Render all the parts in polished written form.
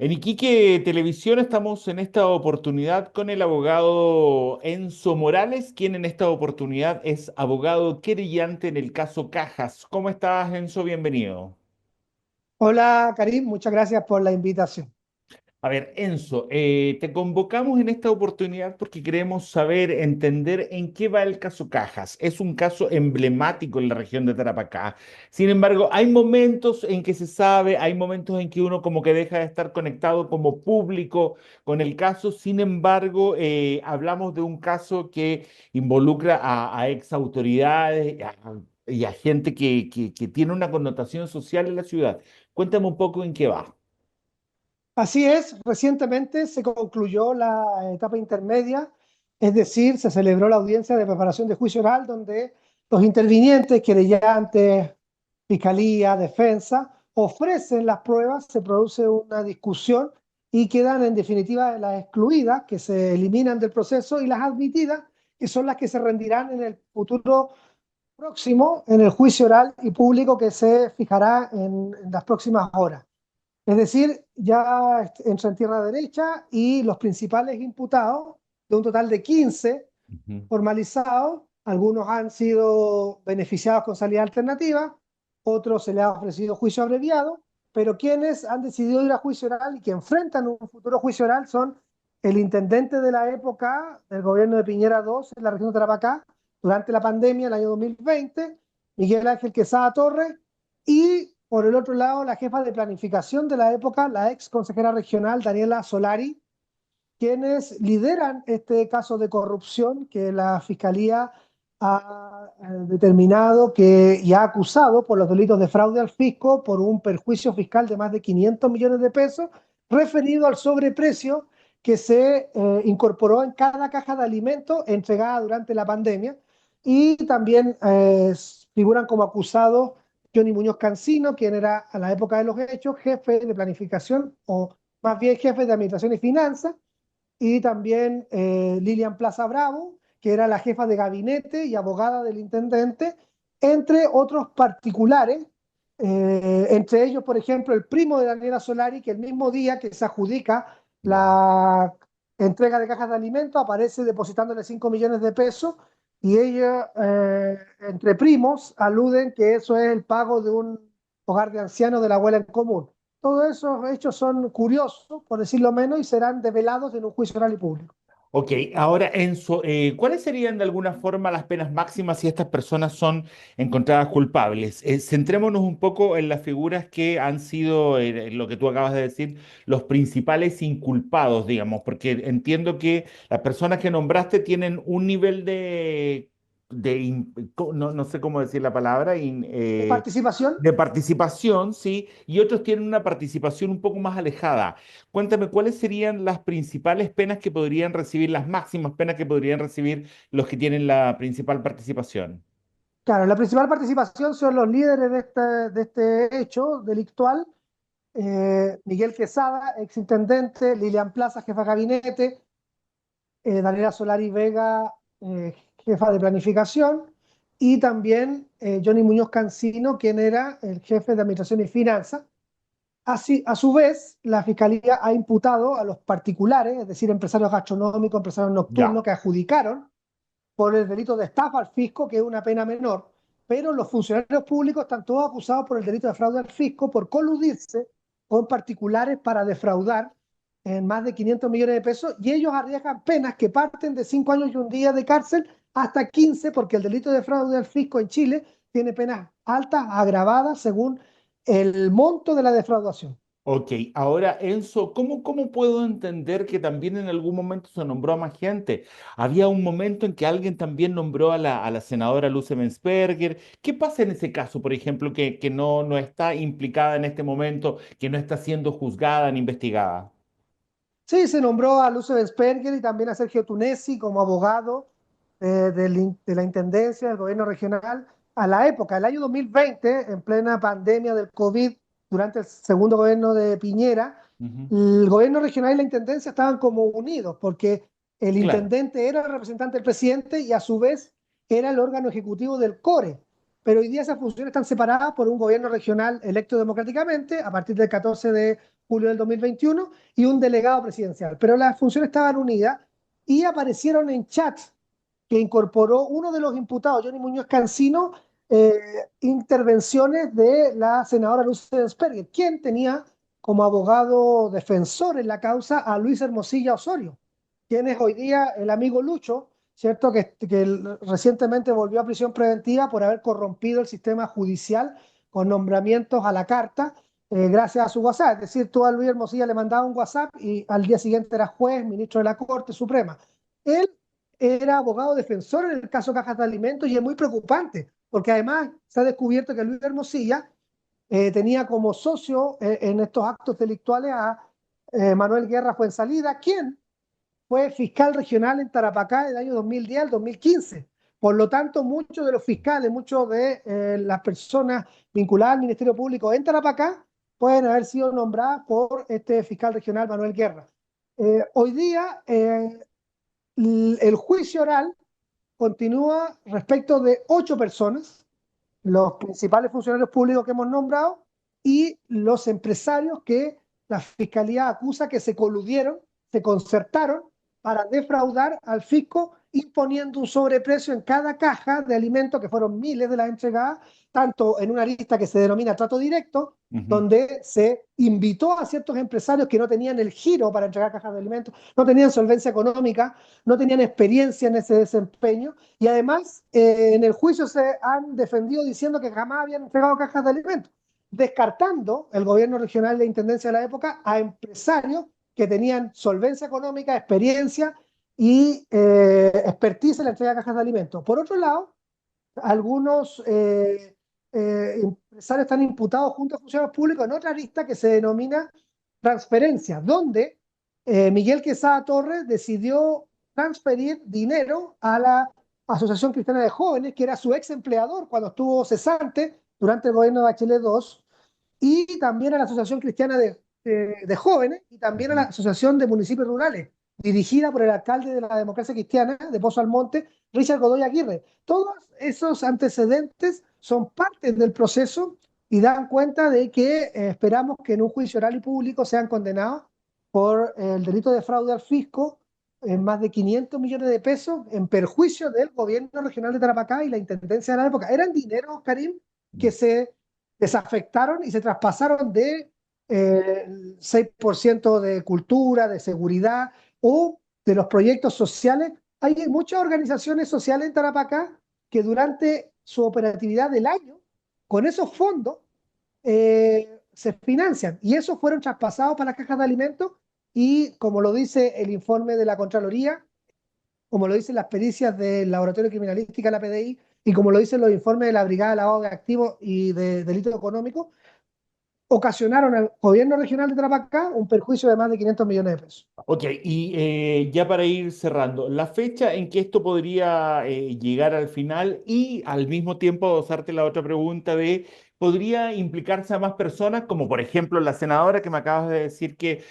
En Iquique Televisión estamos en esta oportunidad con el abogado Enzo Morales, quien en esta oportunidad es abogado querellante en el caso Cajas. ¿Cómo estás, Enzo? Bienvenido. Hola, Karim, muchas gracias por la invitación. A ver, Enzo, te convocamos en esta oportunidad porque queremos saber, entender en qué va el caso Cajas. Es un caso emblemático en la región de Tarapacá. Sin embargo, hay momentos en que se sabe, hay momentos en que uno como que deja de estar conectado como público con el caso. Sin embargo, hablamos de un caso que involucra a ex autoridades y a gente que tiene una connotación social en la ciudad. Cuéntame un poco en qué va. Así es, recientemente se concluyó la etapa intermedia, es decir, se celebró la audiencia de preparación de juicio oral donde los intervinientes, querellantes, fiscalía, defensa, ofrecen las pruebas, se produce una discusión y quedan en definitiva las excluidas, que se eliminan del proceso, y las admitidas, que son las que se rendirán en el futuro próximo, en el juicio oral y público que se fijará en las próximas horas. Es decir, ya entra en tierra derecha y los principales imputados, de un total de 15 Ujú. formalizados, algunos han sido beneficiados con salida alternativa, otros se les ha ofrecido juicio abreviado, pero quienes han decidido ir a juicio oral y que enfrentan un futuro juicio oral son el intendente de la época del gobierno de Piñera II en la región de Tarapacá, durante la pandemia, el año 2020, Miguel Ángel Quesada Torres, y por el otro lado, la jefa de planificación de la época, la ex consejera regional Daniela Solari, quienes lideran este caso de corrupción que la Fiscalía ha determinado que, y ha acusado por los delitos de fraude al fisco por un perjuicio fiscal de más de 500 millones de pesos referido al sobreprecio que se incorporó en cada caja de alimentos entregada durante la pandemia. Y también figuran como acusados Johnny Muñoz Cancino, quien era a la época de los hechos jefe de planificación o más bien jefe de administración y finanzas, y también Lilian Plaza Bravo, que era la jefa de gabinete y abogada del intendente, entre otros particulares, entre ellos, por ejemplo, el primo de Daniela Solari, que el mismo día que se adjudica Ya. la entrega de cajas de alimentos aparece depositándole 5 millones de pesos, y ella, entre primos, aluden que eso es el pago de un hogar de ancianos de la abuela en común. Todos esos hechos son curiosos, por decirlo menos, y serán develados en un juicio oral y público. Ok, ahora Enzo, ¿cuáles serían de alguna forma las penas máximas si estas personas son encontradas culpables? Centrémonos un poco en las figuras que han sido, lo que tú acabas de decir, los principales inculpados, digamos, porque entiendo que las personas que nombraste tienen un nivel no sé cómo decir la palabra, De participación, de participación, sí, y otros tienen una participación un poco más alejada. Cuéntame, ¿cuáles serían las principales penas que podrían recibir, las máximas penas que podrían recibir los que tienen la principal participación? claro, la principal participación son los líderes de este hecho delictual, Miguel Quesada, exintendente, Lilian Plaza, jefa de gabinete, Daniela Solari Vega, jefa de planificación, y también Johnny Muñoz Cancino, quien era el jefe de administración y finanzas. Así, a su vez, la Fiscalía ha imputado a los particulares, es decir, empresarios gastronómicos, empresarios nocturnos, Ya. que adjudicaron por el delito de estafa al fisco, que es una pena menor, pero los funcionarios públicos están todos acusados por el delito de fraude al fisco por coludirse con particulares para defraudar en más de 500 millones de pesos, y ellos arriesgan penas que parten de 5 años y un día de cárcel hasta 15, porque el delito de fraude al fisco en Chile tiene penas altas, agravadas, según el monto de la defraudación. Ok, ahora Enzo, ¿cómo puedo entender que también en algún momento se nombró a más gente? Había un momento en que alguien también nombró a la senadora Luce Mensperger. ¿Qué pasa en ese caso, por ejemplo, que no está implicada en este momento, que no está siendo juzgada ni investigada? Sí, se nombró a Lucio Bensperger y también a Sergio Tunesi como abogado de la Intendencia del Gobierno Regional a la época, el año 2020, en plena pandemia del COVID, durante el segundo gobierno de Piñera. Ujú. El Gobierno Regional y la Intendencia estaban como unidos porque el Claro. intendente era el representante del presidente y a su vez era el órgano ejecutivo del CORE. Pero hoy día esas funciones están separadas por un gobierno regional electo democráticamente a partir del 14 de julio del 2021, y un delegado presidencial. Pero las funciones estaban unidas y aparecieron en chats que incorporó uno de los imputados, Johnny Muñoz Cancino, intervenciones de la senadora Luz Sperger, quien tenía como abogado defensor en la causa a Luis Hermosilla Osorio, quien es hoy día el amigo Lucho, ¿cierto? Que recientemente volvió a prisión preventiva por haber corrompido el sistema judicial con nombramientos a la carta, gracias a su WhatsApp. Es decir, tú a Luis Hermosilla le mandabas un WhatsApp y al día siguiente era juez, ministro de la Corte Suprema. Él era abogado defensor en el caso Cajas de Alimentos y es muy preocupante, porque además se ha descubierto que Luis Hermosilla tenía como socio en estos actos delictuales a Manuel Guerra Fuenzalida, quien fue fiscal regional en Tarapacá del año 2010 al 2015. Por lo tanto, muchos de los fiscales, muchos de las personas vinculadas al Ministerio Público en Tarapacá pueden haber sido nombradas por este fiscal regional Manuel Guerra. Hoy día, el juicio oral continúa respecto de 8 personas, los principales funcionarios públicos que hemos nombrado y los empresarios que la fiscalía acusa que se coludieron, se concertaron para defraudar al fisco imponiendo un sobreprecio en cada caja de alimentos, que fueron miles de las entregadas, tanto en una lista que se denomina trato directo, Ujú. donde se invitó a ciertos empresarios que no tenían el giro para entregar cajas de alimentos, no tenían solvencia económica, no tenían experiencia en ese desempeño, y además en el juicio se han defendido diciendo que jamás habían entregado cajas de alimentos, descartando el gobierno regional de intendencia de la época a empresarios que tenían solvencia económica, experiencia y expertise en la entrega de cajas de alimentos. Por otro lado, algunos empresarios están imputados junto a funcionarios públicos en otra lista que se denomina transferencia, donde Miguel Quesada Torres decidió transferir dinero a la Asociación Cristiana de Jóvenes, que era su ex empleador cuando estuvo cesante durante el gobierno de Bachelet II, y también a la Asociación Cristiana de Jóvenes y también a la Ujú. Asociación de Municipios Rurales, dirigida por el alcalde de la Democracia Cristiana de Pozo Almonte, Richard Godoy Aguirre. Todos esos antecedentes son parte del proceso y dan cuenta de que esperamos que en un juicio oral y público sean condenados por el delito de fraude al fisco en más de 500 millones de pesos en perjuicio del gobierno regional de Tarapacá y la intendencia de la época. Eran dineros, Karim, que se desafectaron y se traspasaron de 6% de cultura, de seguridad o de los proyectos sociales. Hay muchas organizaciones sociales en Tarapacá que durante su operatividad del año, con esos fondos, se financian y esos fueron traspasados para las cajas de alimentos y como lo dice el informe de la Contraloría, como lo dicen las pericias del Laboratorio de Criminalística de la PDI y como lo dicen los informes de la Brigada de Lavado de Activos y de Delitos Económicos, ocasionaron al gobierno regional de Tarapacá un perjuicio de más de 500 millones de pesos. Ok, y ya para ir cerrando, la fecha en que esto podría llegar al final y al mismo tiempo hacerte la otra pregunta de, ¿podría implicarse a más personas, como por ejemplo la senadora que me acabas de decir que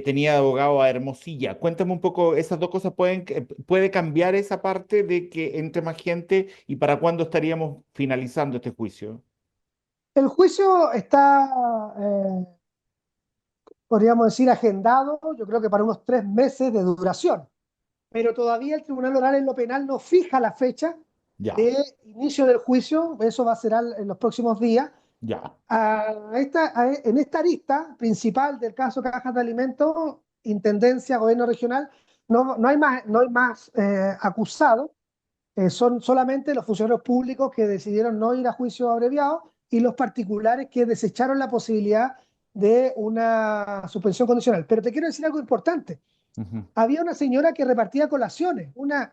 tenía de abogado a Hermosilla? Cuéntame un poco, ¿esas dos cosas puede cambiar esa parte de que entre más gente y para cuándo estaríamos finalizando este juicio? El juicio está, podríamos decir, agendado, yo creo que para unos 3 meses de duración, pero todavía el Tribunal Oral en lo Penal no fija la fecha Ya, de inicio del juicio, eso va a ser en los próximos días. ya. En esta lista principal del caso Cajas de Alimentos, Intendencia, Gobierno Regional, no hay más acusados, son solamente los funcionarios públicos que decidieron no ir a juicio abreviado y los particulares que desecharon la posibilidad de una suspensión condicional. Pero te quiero decir algo importante. Ujú. Había una señora que repartía colaciones, una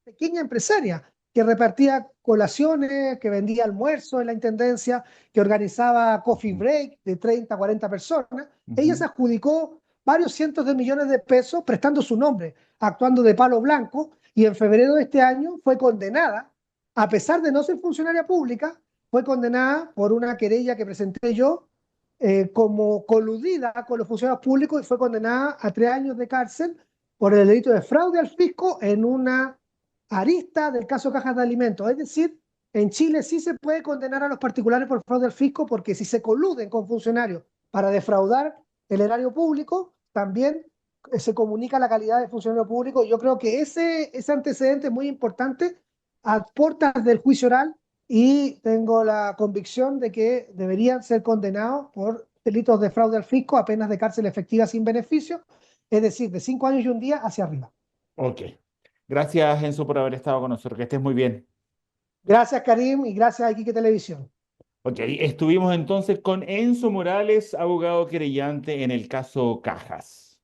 pequeña empresaria que repartía colaciones, que vendía almuerzos en la intendencia, que organizaba coffee Ujú. break de 30 a 40 personas. Ella se Ujú. adjudicó varios cientos de millones de pesos prestando su nombre, actuando de palo blanco, y en febrero de este año fue condenada, a pesar de no ser funcionaria pública, fue condenada por una querella que presenté yo como coludida con los funcionarios públicos y fue condenada a 3 años de cárcel por el delito de fraude al fisco en una arista del caso Cajas de Alimentos. Es decir, en Chile sí se puede condenar a los particulares por fraude al fisco porque si se coluden con funcionarios para defraudar el erario público, también se comunica la calidad de funcionario público. Yo creo que ese antecedente es muy importante a puertas del juicio oral y tengo la convicción de que deberían ser condenados por delitos de fraude al fisco a penas de cárcel efectiva sin beneficio, es decir, de 5 años y un día hacia arriba. Ok. Gracias, Enzo, por haber estado con nosotros. Que estés muy bien. Gracias, Karim, y gracias a Iquique Televisión. Ok, estuvimos entonces con Enzo Morales, abogado querellante en el caso Cajas.